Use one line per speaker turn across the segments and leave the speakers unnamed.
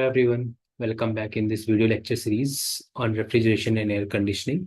Hello everyone, welcome back in this video lecture series on refrigeration and air conditioning.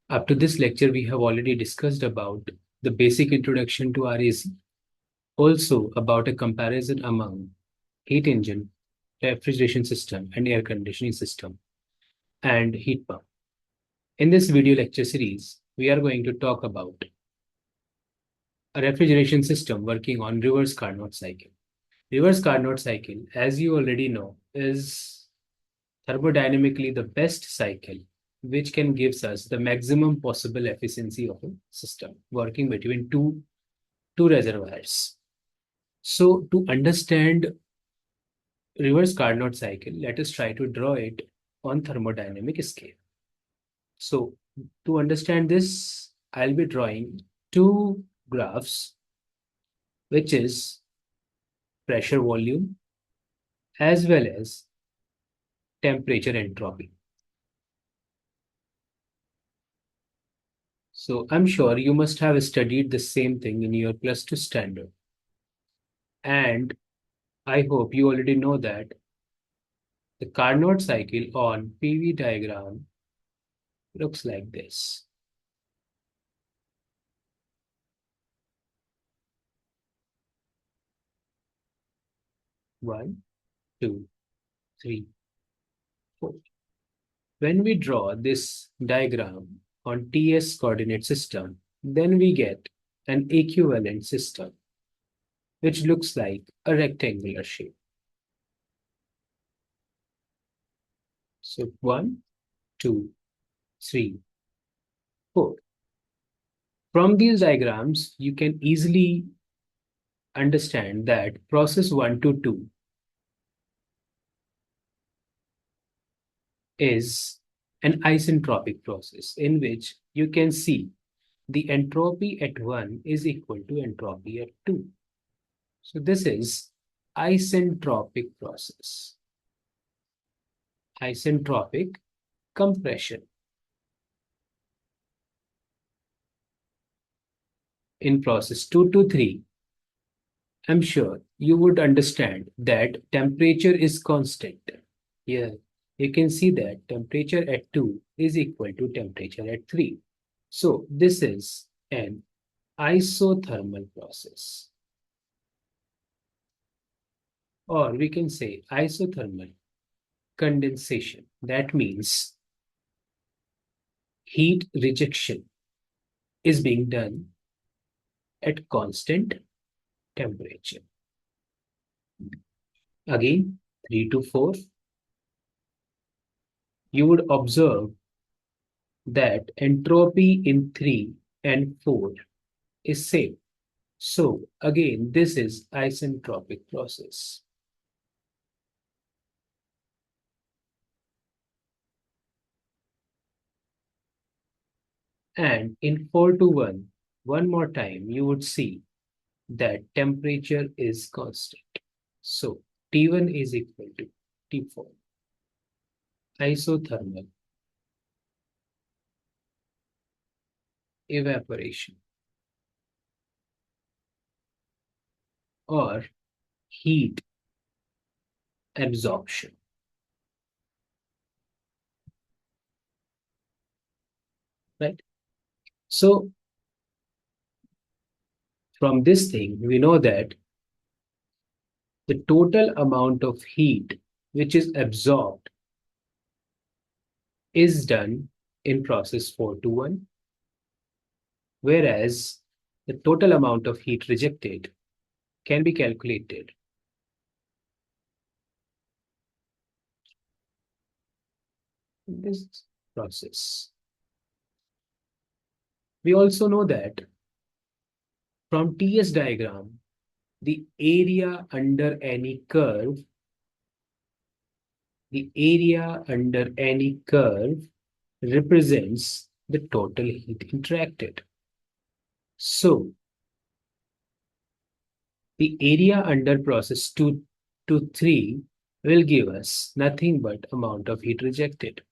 Up to this lecture, we have already discussed about the basic introduction to RAC, also about a comparison among heat engine, refrigeration system, and air conditioning system, and heat pump. In this video lecture series, we are going to talk about a refrigeration system working on reverse Carnot cycle. Reverse Carnot cycle, as you already know, is thermodynamically the best cycle which can gives us the maximum possible efficiency of a system working between two reservoirs. So to understand reverse Carnot cycle, let us try to draw it on thermodynamic scale. So to understand this, I'll be drawing two graphs, which is pressure volume as well as temperature entropy. So I'm sure you must have studied the same thing in your +2 standard. And I hope you already know that the Carnot cycle on PV diagram looks like this. One, two, three, four. When we draw this diagram on TS coordinate system, then we get an equivalent system, which looks like a rectangular shape. So one, two, three, four. From these diagrams, you can easily understand that process 1 to 2 is an isentropic process in which you can see the entropy at 1 is equal to entropy at 2. So this is isentropic process. Isentropic compression. In process 2 to 3, I'm sure you would understand that temperature is constant. Here, you can see that temperature at 2 is equal to temperature at 3. So this is an isothermal process. Or we can say isothermal condensation. That means heat rejection is being done at constant temperature. Again, 3 to 4, you would observe that entropy in 3 and 4 is same. So again, this is isentropic process. And in 4 to 1, one more time, you would see that temperature is constant. So T1 is equal to T4. Isothermal evaporation or heat absorption. Right? So from this thing, we know that the total amount of heat which is absorbed is done in process 4 to 1, whereas the total amount of heat rejected can be calculated in this process. We also know that from TS diagram, the area under any curve represents the total heat interacted. So the area under process 2 to 3 will give us nothing but amount of heat rejected.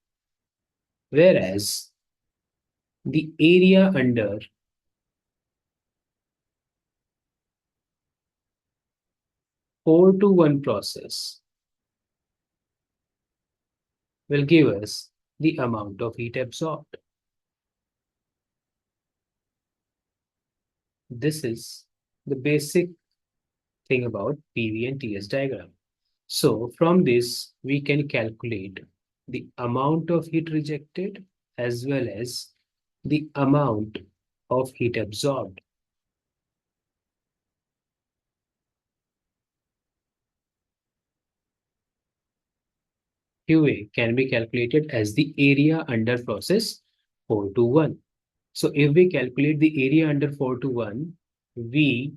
Whereas the area under 4 to 1 process will give us the amount of heat absorbed. This is the basic thing about PV and TS diagram. So from this, we can calculate the amount of heat rejected as well as the amount of heat absorbed. QA can be calculated as the area under process 421. So if we calculate the area under 421, we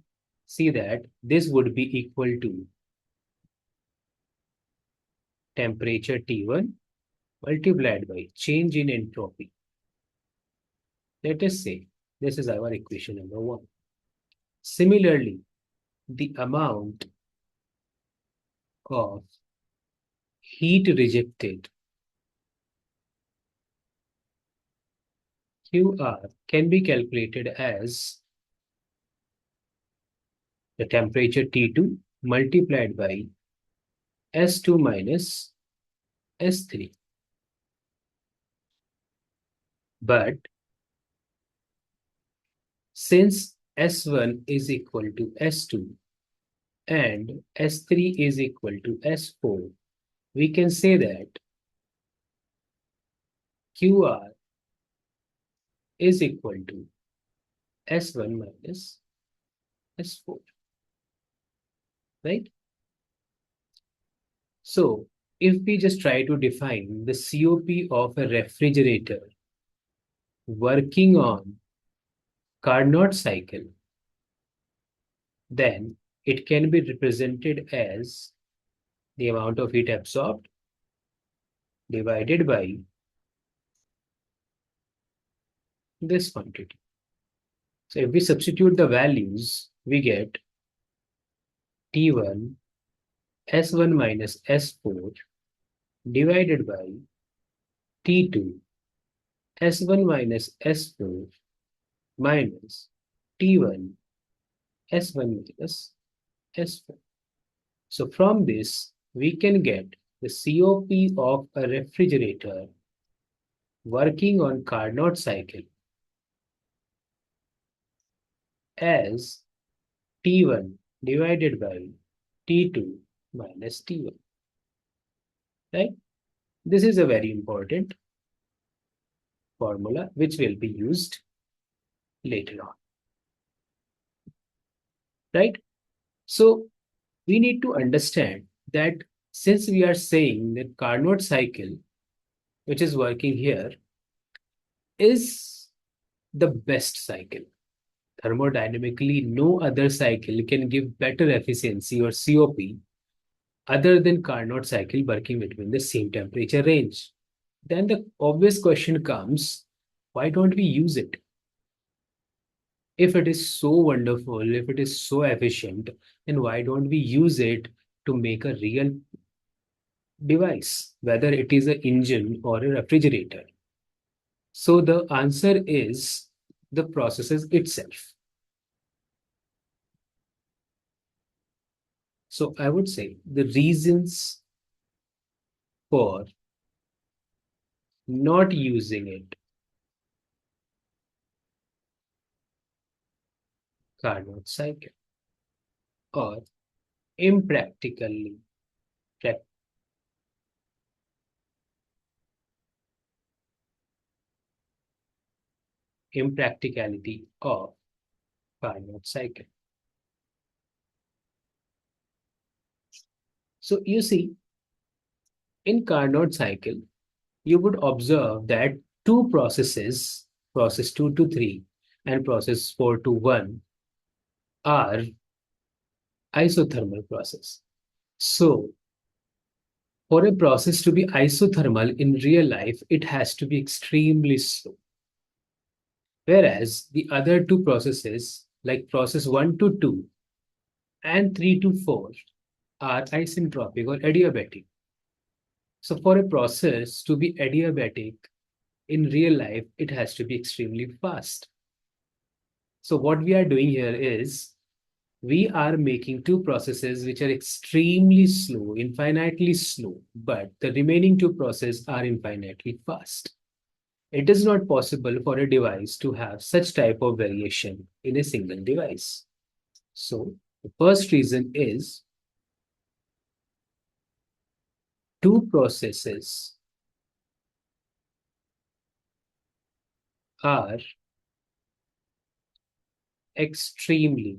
see that this would be equal to temperature T1 multiplied by change in entropy. Let us say this is our equation number 1. Similarly, the amount of heat rejected QR can be calculated as the temperature T2 multiplied by S2 minus S3. But since S1 is equal to S2 and S3 is equal to S4, we can say that QR is equal to S1 minus S4, right? So if we just try to define the COP of a refrigerator working on Carnot cycle, then it can be represented as the amount of heat absorbed divided by this quantity. So if we substitute the values, we get T1 S1 minus S4 divided by T2 S1 minus S4 minus T1 S1 minus S4. So from this, we can get the COP of a refrigerator working on Carnot cycle as T1 divided by T2 minus T1. Right? This is a very important formula which will be used later on. Right? So we need to understand that since we are saying that Carnot cycle, which is working here, is the best cycle. Thermodynamically, no other cycle can give better efficiency or COP other than Carnot cycle working between the same temperature range. Then the obvious question comes, why don't we use it? If it is so wonderful, if it is so efficient, then why don't we use it to make a real device, whether it is an engine or a refrigerator? So the answer is the processes itself. So I would say the reasons for not using it, Carnot cycle, or impractically, impracticality of Carnot cycle. So you see, in Carnot cycle, you would observe that two processes, process 2 to 3 and process 4 to 1, are isothermal process. So for a process to be isothermal in real life, it has to be extremely slow. Whereas the other two processes, like process 1 to 2 and 3 to 4, are isentropic or adiabatic. So for a process to be adiabatic in real life, it has to be extremely fast. So what we are doing here is We are making two processes which are extremely slow, infinitely slow, but the remaining two processes are infinitely fast. It is not possible for a device to have such type of variation in a single device. So the first reason is two processes are extremely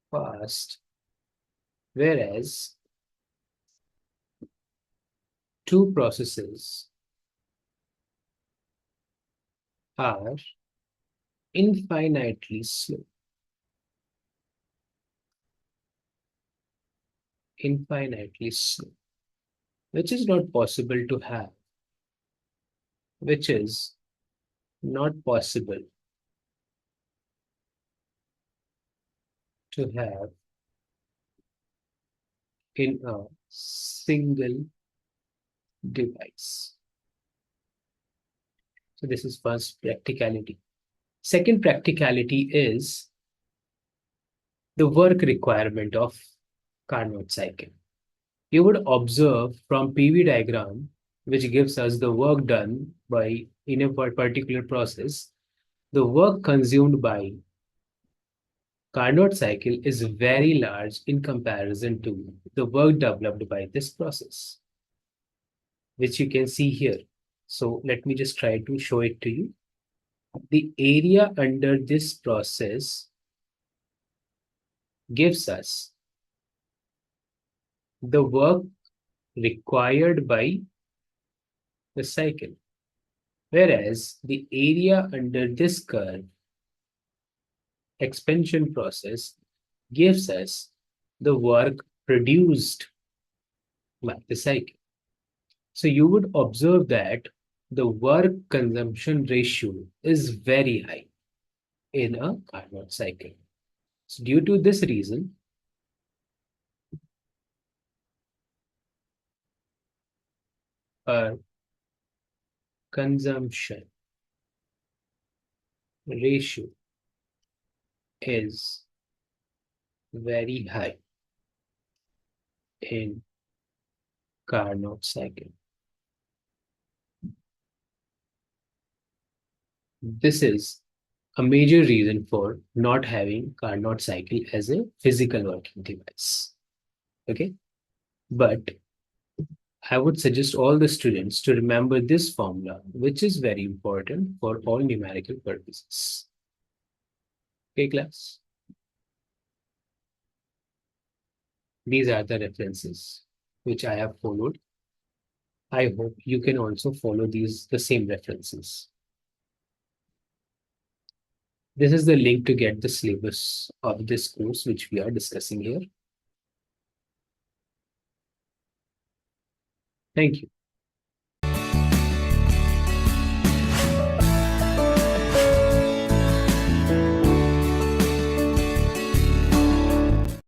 fast, whereas two processes are infinitely slow. Infinitely slow, which is not possible to have, which is not possible to have in a single device. So this is first practicality. Second practicality is the work requirement of Carnot cycle. You would observe from PV diagram, which gives us the work done by in a particular process, the work consumed by Carnot cycle is very large in comparison to the work developed by this process, which you can see here. So let me just try to show it to you. The area under this process gives us the work required by the cycle, whereas the area under this curve expansion process gives us the work produced by the cycle. So you would observe that the work consumption ratio is very high in a Carnot cycle. So due to this reason, a consumption ratio is very high in Carnot cycle. This is a major reason for not having Carnot cycle as a physical working device. Okay, but I would suggest all the students to remember this formula, which is very important for all numerical purposes. Okay, class. These are the references which I have followed. I hope you can also follow the same references. This is the link to get the syllabus of this course which we are discussing here. Thank you.